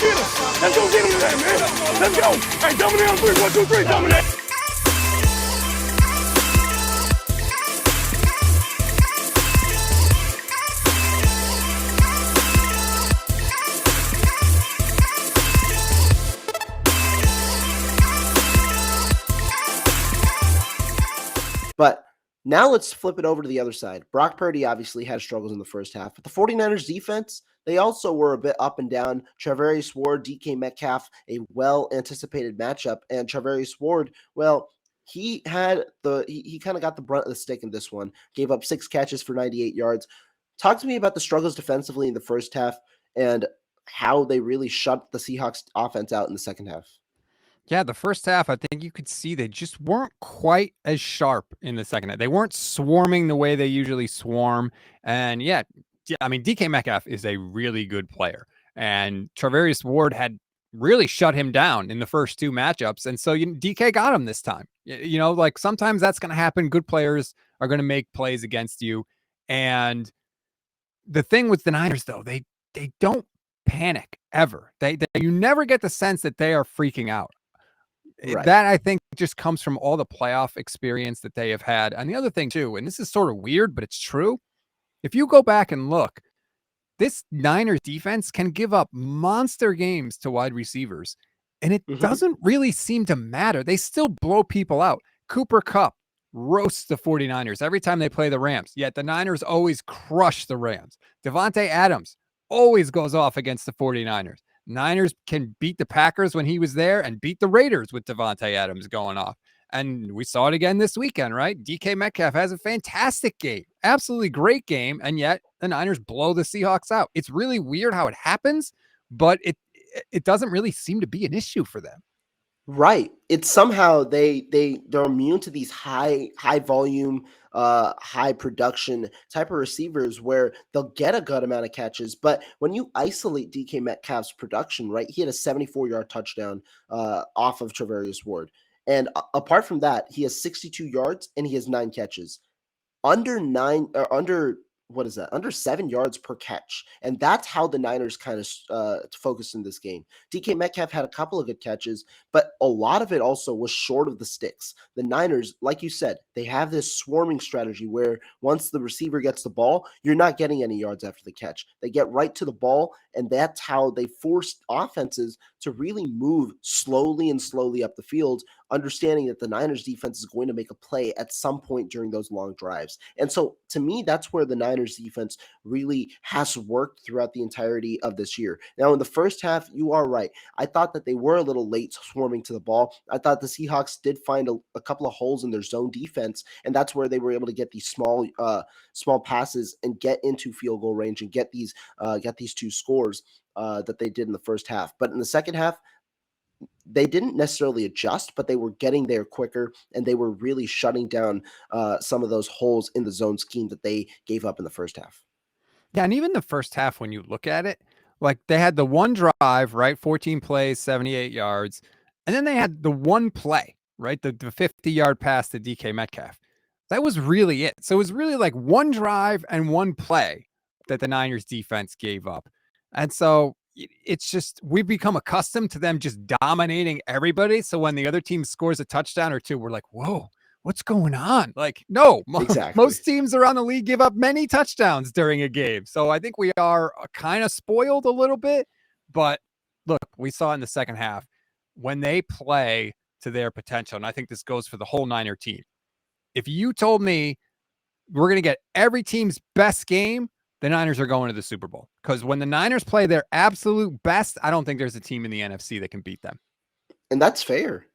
get him. Let's go get him today, man. Let's go. Hey, dominate on 3. 1, 2, 3, dominate. But now let's flip it over to the other side. Brock Purdy obviously had struggles in the first half, but the 49ers defense, they also were a bit up and down. Charvarius Ward, DK Metcalf, a well-anticipated matchup. And Charvarius Ward, well, he kind of got the brunt of the stick in this one. Gave up 6 catches for 98 yards. Talk to me about the struggles defensively in the first half and how they really shut the Seahawks offense out in the second half. Yeah, the first half, I think you could see they just weren't quite as sharp in the second half. They weren't swarming the way they usually swarm. And yeah, I mean, DK Metcalf is a really good player. And Charvarius Ward had really shut him down in the first 2 matchups. And so DK got him this time. Like sometimes that's going to happen. Good players are going to make plays against you. And the thing with the Niners, though, they don't panic ever. You never get the sense that they are freaking out. Right. That I think just comes from all the playoff experience that they have had. And the other thing too, and this is sort of weird, but it's true. If you go back and look, this Niners defense can give up monster games to wide receivers, and it doesn't really seem to matter. They still blow people out. Cooper Kupp roasts the 49ers every time they play the Rams, yet the Niners always crush the Rams. Devontae Adams always goes off against the 49ers. Niners can beat the Packers when he was there and beat the Raiders with Devontae Adams going off. And we saw it again this weekend, right? DK Metcalf has a fantastic game, absolutely great game, and yet the Niners blow the Seahawks out. It's really weird how it happens, but it doesn't really seem to be an issue for them. Right. It's somehow they're immune to these high volume, high production type of receivers where they'll get a good amount of catches. But when you isolate DK Metcalf's production, right, he had a 74-yard touchdown off of Charvarius Ward. And apart from that, he has 62 yards and he has 9 catches. Under 7 yards per catch. And that's how the Niners kind of focused in this game. DK Metcalf had a couple of good catches, but a lot of it also was short of the sticks. The Niners, like you said, they have this swarming strategy where once the receiver gets the ball, you're not getting any yards after the catch. They get right to the ball, and that's how they forced offenses to really move slowly up the field, understanding that the Niners defense is going to make a play at some point during those long drives. And so to me, that's where the Niners defense really has worked throughout the entirety of this year. Now, in the first half, you are right. I thought that they were a little late swarming to the ball. I thought the Seahawks did find a couple of holes in their zone defense, and that's where they were able to get these small passes and get into field goal range and get these 2 scores that they did in the first half. But in the second half, they didn't necessarily adjust, but they were getting there quicker, and they were really shutting down some of those holes in the zone scheme that they gave up in the first half. Yeah, and even the first half, when you look at it, like they had the one drive, right? 14 plays, 78 yards. And then they had the one play, right? The 50-yard pass to DK Metcalf. That was really it. So it was really like one drive and one play that the Niners defense gave up. And so it's just, we've become accustomed to them just dominating everybody. So when the other team scores a touchdown or 2, we're like, whoa, what's going on? Like, no, exactly. Most teams around the league give up many touchdowns during a game. So I think we are kind of spoiled a little bit. But look, we saw in the second half when they play to their potential, and I think this goes for the whole Niner team. If you told me we're going to get every team's best game, the Niners are going to the Super Bowl. Because when the Niners play their absolute best, I don't think there's a team in the NFC that can beat them. And that's fair.